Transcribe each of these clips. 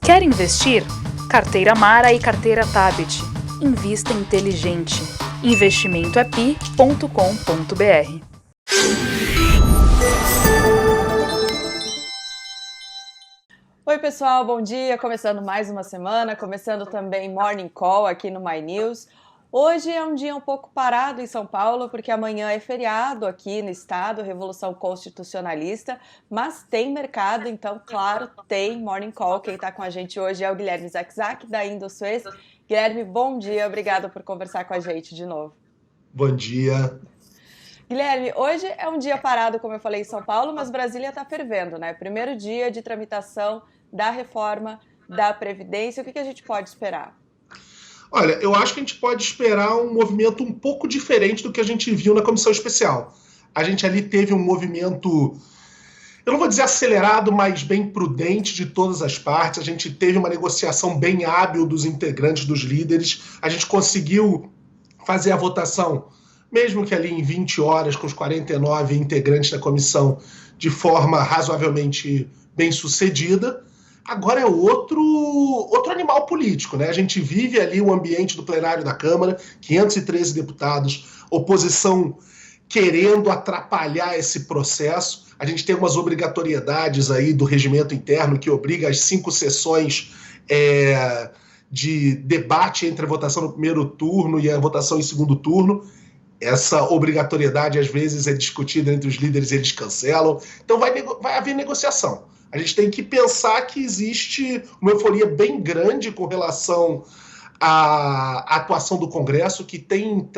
Quer investir? Carteira Mara e Carteira Tabet. Invista inteligente. Investimentoepi.com.br. Oi pessoal, bom dia, começando mais uma semana, começando também Morning Call aqui no My News. Hoje é um dia um pouco parado em São Paulo, porque amanhã é feriado aqui no estado, Revolução Constitucionalista, mas tem mercado, então, claro, tem Morning Call. Quem está com a gente hoje é o Guilherme Zakzak, da Indosuez. Guilherme, bom dia, obrigado por conversar com a gente de novo. Bom dia. Guilherme, hoje é um dia parado, como eu falei, em São Paulo, mas Brasília está fervendo, né? Primeiro dia de tramitação da reforma da Previdência, o que a gente pode esperar? Olha, eu acho que a gente pode esperar um movimento um pouco diferente do que a gente viu na comissão especial. A gente ali teve um movimento, eu não vou dizer acelerado, mas bem prudente de todas as partes. A gente teve uma negociação bem hábil dos integrantes, dos líderes. A gente conseguiu fazer a votação, mesmo que ali em 20 horas, com os 49 integrantes da comissão, de forma razoavelmente bem sucedida. Agora é outro animal político, né? A gente vive ali o ambiente do plenário da Câmara, 513 deputados, oposição querendo atrapalhar esse processo. A gente tem umas obrigatoriedades aí do regimento interno que obriga as 5 sessões de debate entre a votação no primeiro turno e a votação em segundo turno. Essa obrigatoriedade, às vezes, é discutida entre os líderes e eles cancelam. Então vai haver negociação. A gente tem que pensar que existe uma euforia bem grande com relação à atuação do Congresso, que tem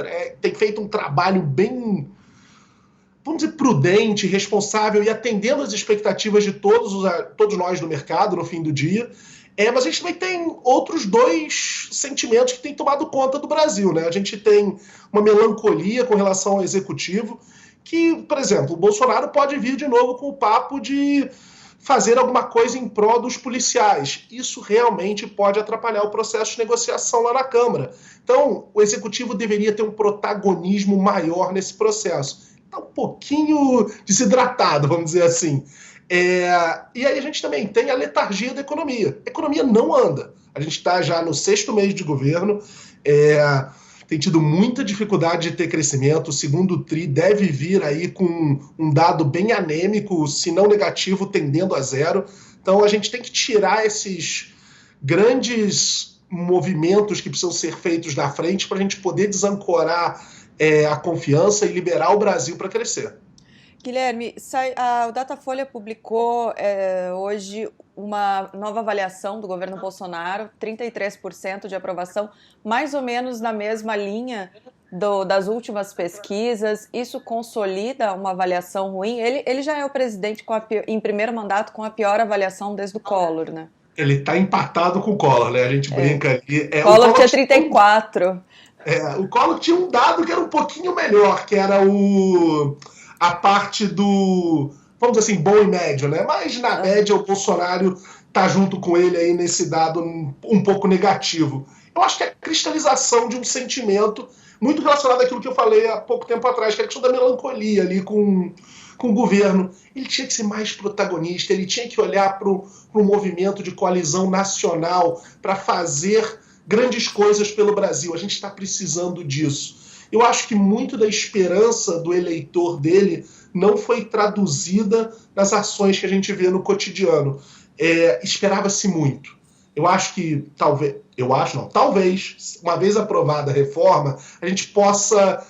feito um trabalho bem, vamos dizer, prudente, responsável e atendendo às expectativas de todos nós do mercado no fim do dia. Mas a gente também tem outros dois sentimentos que têm tomado conta do Brasil, né? A gente tem uma melancolia com relação ao executivo, que, por exemplo, o Bolsonaro pode vir de novo com o papo de fazer alguma coisa em prol dos policiais. Isso realmente pode atrapalhar o processo de negociação lá na Câmara. Então, o Executivo deveria ter um protagonismo maior nesse processo. Está um pouquinho desidratado, vamos dizer assim. E aí a gente também tem a letargia da economia. A economia não anda. A gente está já no 6º mês de governo, tem tido muita dificuldade de ter crescimento. O segundo TRI deve vir aí com um dado bem anêmico, se não negativo, tendendo a zero. Então a gente tem que tirar esses grandes movimentos que precisam ser feitos da frente para a gente poder desancorar a confiança e liberar o Brasil para crescer. Guilherme, o Datafolha publicou hoje uma nova avaliação do governo Bolsonaro, 33% de aprovação, mais ou menos na mesma linha das últimas pesquisas. Isso consolida uma avaliação ruim? Ele já é o presidente em primeiro mandato com a pior avaliação desde o Collor, né? Ele está empatado com o Collor, né? A gente brinca ali. Collor tinha 34%. O Collor tinha um dado que era um pouquinho melhor, que era a parte do, vamos dizer assim, bom e médio, né? Mas na média o Bolsonaro tá junto com ele aí nesse dado um pouco negativo. Eu acho que é a cristalização de um sentimento muito relacionado àquilo que eu falei há pouco tempo atrás, que é a questão da melancolia ali com o governo. Ele tinha que ser mais protagonista, ele tinha que olhar para o movimento de coalizão nacional para fazer grandes coisas pelo Brasil. A gente está precisando disso. Eu acho que muito da esperança do eleitor dele não foi traduzida nas ações que a gente vê no cotidiano. Esperava-se muito. Talvez, uma vez aprovada a reforma, a gente possa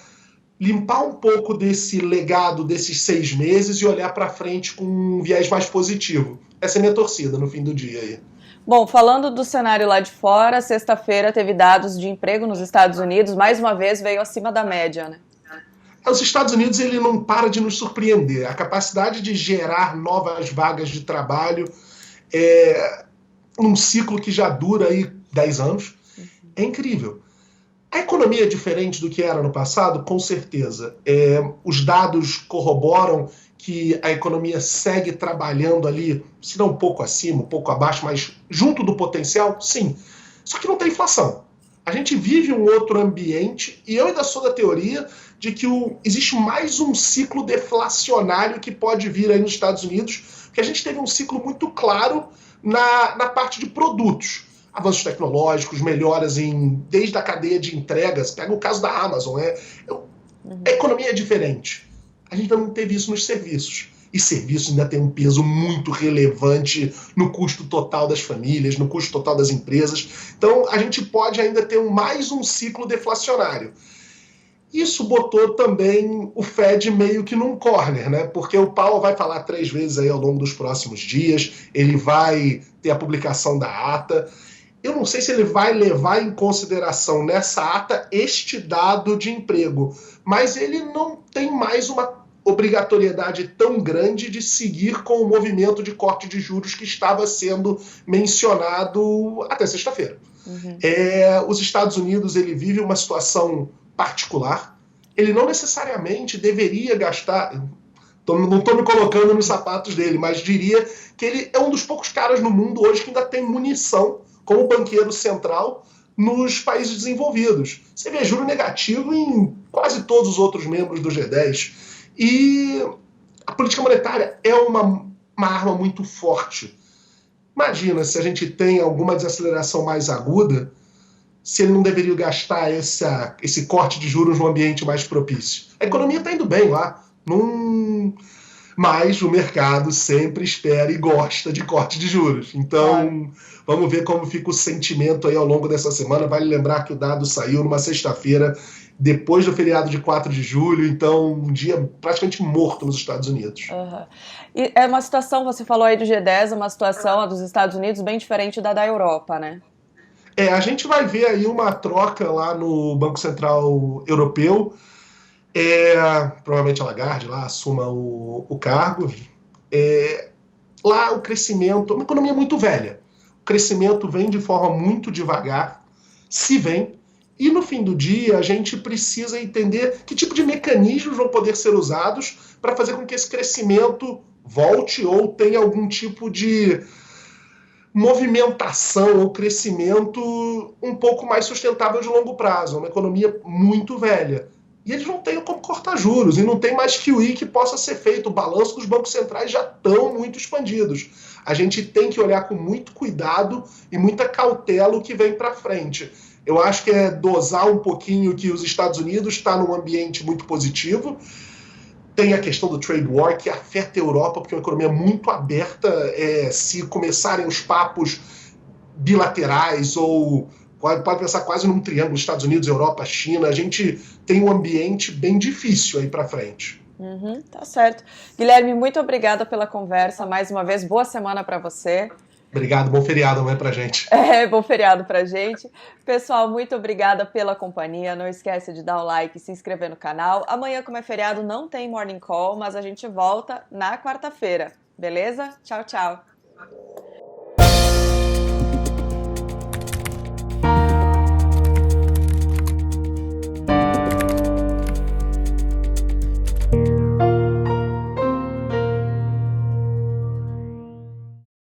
limpar um pouco desse legado desses 6 meses e olhar para frente com um viés mais positivo. Essa é a minha torcida no fim do dia aí. Bom, falando do cenário lá de fora, sexta-feira teve dados de emprego nos Estados Unidos, mais uma vez veio acima da média, né? Os Estados Unidos, ele não para de nos surpreender. A capacidade de gerar novas vagas de trabalho num ciclo que já dura aí 10 anos, é incrível. A economia é diferente do que era no passado? Com certeza. Os dados corroboram que a economia segue trabalhando ali, se não um pouco acima, um pouco abaixo, mas junto do potencial, sim. Só que não tem inflação. A gente vive um outro ambiente e eu ainda sou da teoria de que existe mais um ciclo deflacionário que pode vir aí nos Estados Unidos, porque a gente teve um ciclo muito claro na parte de produtos. Avanços tecnológicos, melhoras desde a cadeia de entregas. Pega o caso da Amazon. A economia é diferente. A gente ainda não teve isso nos serviços. E serviços ainda tem um peso muito relevante no custo total das famílias, no custo total das empresas. Então, a gente pode ainda ter mais um ciclo deflacionário. Isso botou também o Fed meio que num corner, né? Porque o Powell vai falar 3 vezes aí ao longo dos próximos dias, ele vai ter a publicação da ata. Eu não sei se ele vai levar em consideração nessa ata este dado de emprego, mas ele não tem mais uma obrigatoriedade tão grande de seguir com o movimento de corte de juros que estava sendo mencionado até sexta-feira. Os Estados Unidos, ele vive uma situação particular, ele não necessariamente deveria gastar, não estou me colocando nos sapatos dele, mas diria que ele é um dos poucos caras no mundo hoje que ainda tem munição como banqueiro central nos países desenvolvidos. Você vê juro negativo em quase todos os outros membros do G10. E a política monetária é uma arma muito forte. Imagina se a gente tem alguma desaceleração mais aguda, se ele não deveria gastar esse corte de juros num ambiente mais propício. A economia está indo bem lá, mas o mercado sempre espera e gosta de corte de juros. Então, vamos ver como fica o sentimento aí ao longo dessa semana. Vale lembrar que o dado saiu numa sexta-feira, depois do feriado de 4 de julho, então um dia praticamente morto nos Estados Unidos. E é uma situação, você falou aí do G10, uma situação a dos Estados Unidos bem diferente da Europa, né? A gente vai ver aí uma troca lá no Banco Central Europeu. Provavelmente a Lagarde lá assuma o cargo. Lá o crescimento, uma economia muito velha. O crescimento vem de forma muito devagar, se vem, e no fim do dia a gente precisa entender que tipo de mecanismos vão poder ser usados para fazer com que esse crescimento volte ou tenha algum tipo de movimentação ou crescimento um pouco mais sustentável de longo prazo. É uma economia muito velha. E eles não têm como cortar juros, e não tem mais QE que possa ser feito. O balanço dos bancos centrais já estão muito expandidos. A gente tem que olhar com muito cuidado e muita cautela o que vem para frente. Eu acho que é dosar um pouquinho que os Estados Unidos estão num ambiente muito positivo. Tem a questão do trade war, que afeta a Europa, porque é uma economia muito aberta. Se começarem os papos bilaterais, ou pode pensar quase num triângulo, Estados Unidos, Europa, China, a gente tem um ambiente bem difícil aí para frente. Tá certo. Guilherme, muito obrigada pela conversa. Mais uma vez, boa semana para você. Obrigado, bom feriado amanhã pra gente. Bom feriado pra gente. Pessoal, muito obrigada pela companhia. Não esquece de dar o like e se inscrever no canal. Amanhã, como é feriado, não tem Morning Call, mas a gente volta na quarta-feira. Beleza? Tchau, tchau.